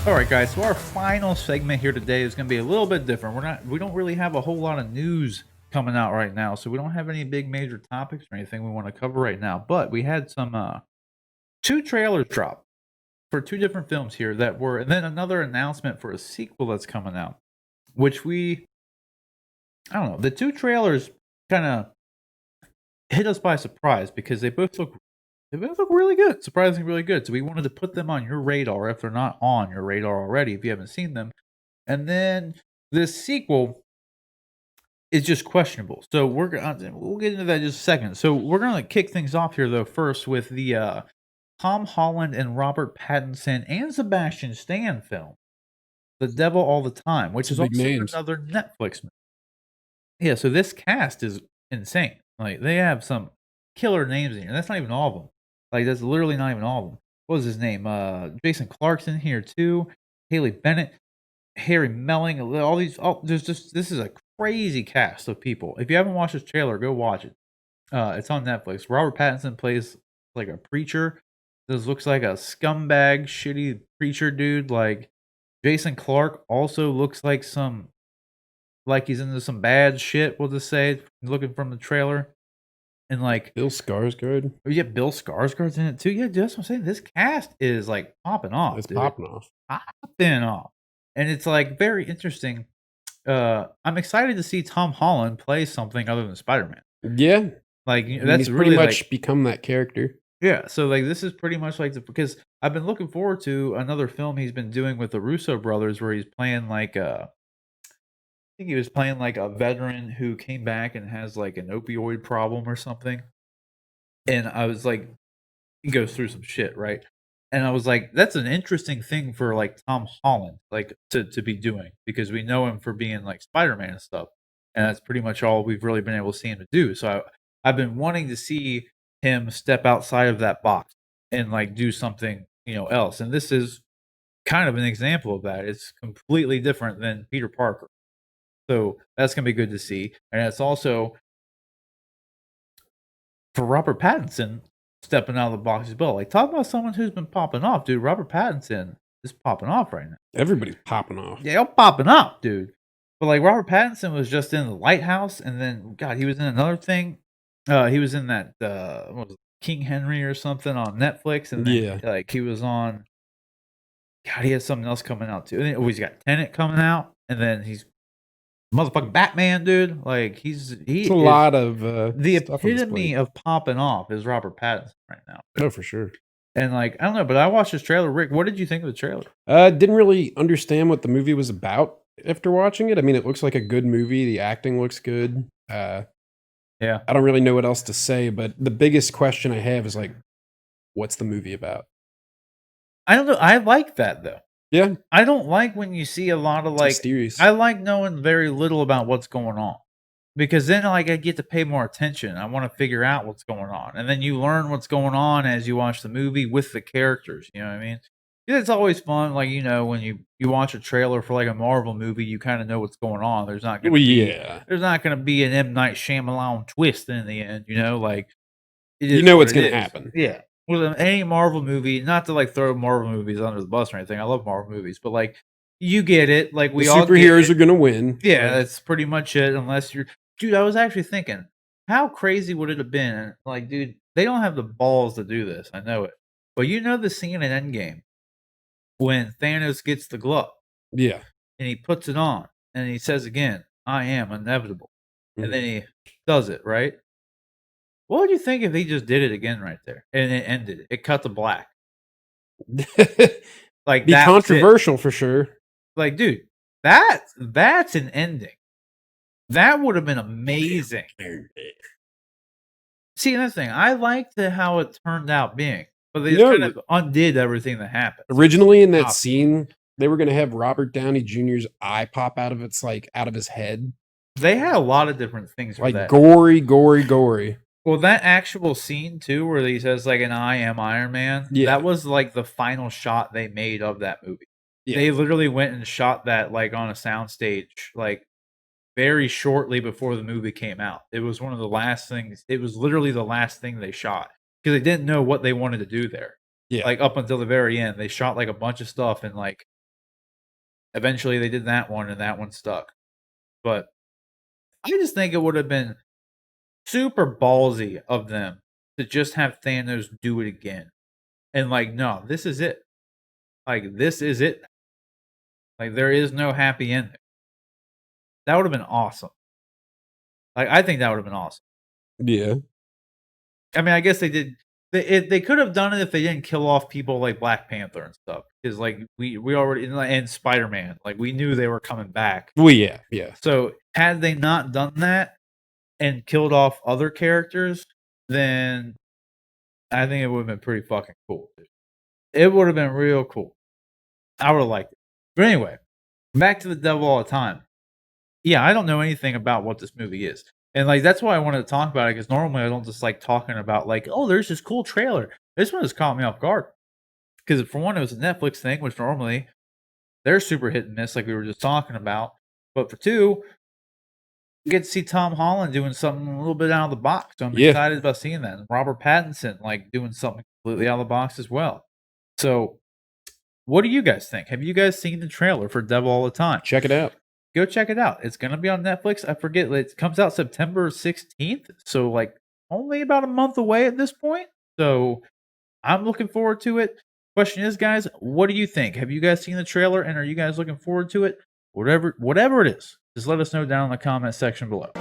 All right, guys. So our final segment here today is going to be a little bit different. We don't really have a whole lot of news coming out right now, so we don't have any big major topics or anything we want to cover right now. But we had some two trailers drop for two different films here that were, and then another announcement for a sequel that's coming out. Which I don't know. The two trailers kind of hit us by surprise because they both look really good, surprisingly really good. So we wanted to put them on your radar if they're not on your radar already, if you haven't seen them. And then this sequel is just questionable. So we'll get into that in just a second. So we're gonna kick things off here though first with the Tom Holland and Robert Pattinson and Sebastian Stan film, The Devil All the Time, which Some is big also names. another Netflix movie. Yeah, so this cast is insane. Like they have some killer names in here. That's not even all of them. Like that's literally not even all of them. What was his name? Jason Clarke's in here too. Haley Bennett, Harry Melling, all these. Oh, there's just this is a crazy cast of people. If you haven't watched this trailer, go watch it. It's on Netflix. Robert Pattinson plays like a preacher. This looks like a scumbag, shitty preacher dude. Like Jason Clarke also looks like he's into some bad shit. We'll just say, looking from the trailer, and like Bill Skarsgård. yeah, Bill Skarsgård's in it too. Yeah, dude, that's what I'm saying. This cast is like popping off. It's Dude. popping off. Popping off, and it's like very interesting. I'm excited to see Tom Holland play something other than Spider-Man. Yeah, Like I mean, that's he's really pretty much like become that character. yeah. So like this is pretty much like because I've been looking forward to another film he's been doing with the Russo brothers where he's playing like I think he was playing like a veteran who came back and has like an opioid problem or something. And I was like, he goes through some shit, right? And I was like, that's an interesting thing for like Tom Holland, like to be doing because we know him for being like Spider-Man and stuff. And that's pretty much all we've really been able to see him to do. So I've been wanting to see him step outside of that box and like do something, else. And this is kind of an example of that. It's completely different than Peter Parker. So that's gonna be good to see. And it's also for Robert Pattinson stepping out of the box as well. Like talk about someone who's been popping off, dude. Robert Pattinson is popping off right now. Everybody's popping off. Yeah, popping off, dude. But like Robert Pattinson was just in The Lighthouse, and then God, he was in another thing. He was in that what was it, King Henry or something on Netflix, and then Yeah. like he was on. God, he has something else coming out too. And then, he's got Tenet coming out, and then he's motherfucking Batman, dude. Like he It's is a lot of the stuff on epitome display. of popping off is Robert Pattinson right now. Oh, for sure. And like I don't know, but I watched this trailer. Rick, what did you think of the trailer? Didn't really understand what the movie was about after watching it. I mean, it looks like a good movie. The acting looks good. Yeah, I don't really know what else to say, but the biggest question I have is like, what's the movie about? I don't know. I like that though. Yeah, I don't like when you see a lot of it's like. mysterious. I like knowing very little about what's going on because then like I get to pay more attention. I want to figure out what's going on, and then you learn what's going on as you watch the movie with the characters. You know what I mean? Yeah, it's always fun. Like when you watch a trailer for like a Marvel movie, you kind of know what's going on. There's not going to Well, be yeah. there's not going to be an M Night Shyamalan twist in the end. Like it You is know what what's it gonna is. happen. Yeah. With any Marvel movie, not to like throw Marvel movies under the bus or anything. I love Marvel movies, but like you get it. Like The we all get superheroes it. are gonna win. Yeah, Like, that's pretty much it. Unless you're, dude. I was actually thinking, how crazy would it have been? Like, dude, they don't have the balls to do this. I know it, but you know the scene in Endgame when Thanos gets the glove yeah. and he puts it on and he says again, "I am inevitable," and Mhm. then he does it right. What would you think if he just did it again right there and it ended? It cut to black. Like Be that was it. controversial for sure. Like, dude, that's an ending. That would have been amazing. See, another thing, I liked how it turned out being, but they You just know, kind of undid everything that happened. originally in that Stop. scene, they were gonna have Robert Downey Jr.'s eye pop out of out of his head. They had a lot of different things for Like that. gory. Well, that actual scene too, where he says like an "I am Iron Man," Yeah. that was like the final shot they made of that movie. Yeah. They literally went and shot that like on a soundstage, like very shortly before the movie came out. It was one of the last things. It was literally the last thing they shot because they didn't know what they wanted to do there. Yeah. Like up until the very end, they shot like a bunch of stuff and like Eventually, they did that one, and that one stuck. But I just think it would have been super ballsy of them to just have Thanos do it again. And like, no, this is it. Like, this is it. Like, there is no happy ending. That would have been awesome. Like, I think that would have been awesome. Yeah. I mean, I guess they did. They could have done it if they didn't kill off people like Black Panther and stuff. Because like we already and Spider Man, like we knew they were coming back. Well, yeah, yeah. So had they not done that and killed off other characters, then I think it would have been pretty fucking cool. Dude. It would have been real cool. I would have liked it. But anyway, back to the devil all the time. Yeah, I don't know anything about what this movie is. And like that's why I wanted to talk about it because normally I don't just like talking about like, oh, there's this cool trailer. This one has caught me off guard. Because for one, it was a Netflix thing, which normally they're super hit and miss, like we were just talking about. But for two, you get to see Tom Holland doing something a little bit out of the box. So I'm excited about seeing that. And Robert Pattinson like doing something completely out of the box as well. So what do you guys think? Have you guys seen the trailer for Devil All the Time? Check it out. Go check it out. It's going to be on Netflix. I forget. It comes out September 16th. So, like, only about a month away at this point. So, I'm looking forward to it. Question is, guys, what do you think? Have you guys seen the trailer and are you guys looking forward to it? Whatever it is, just let us know down in the comment section below.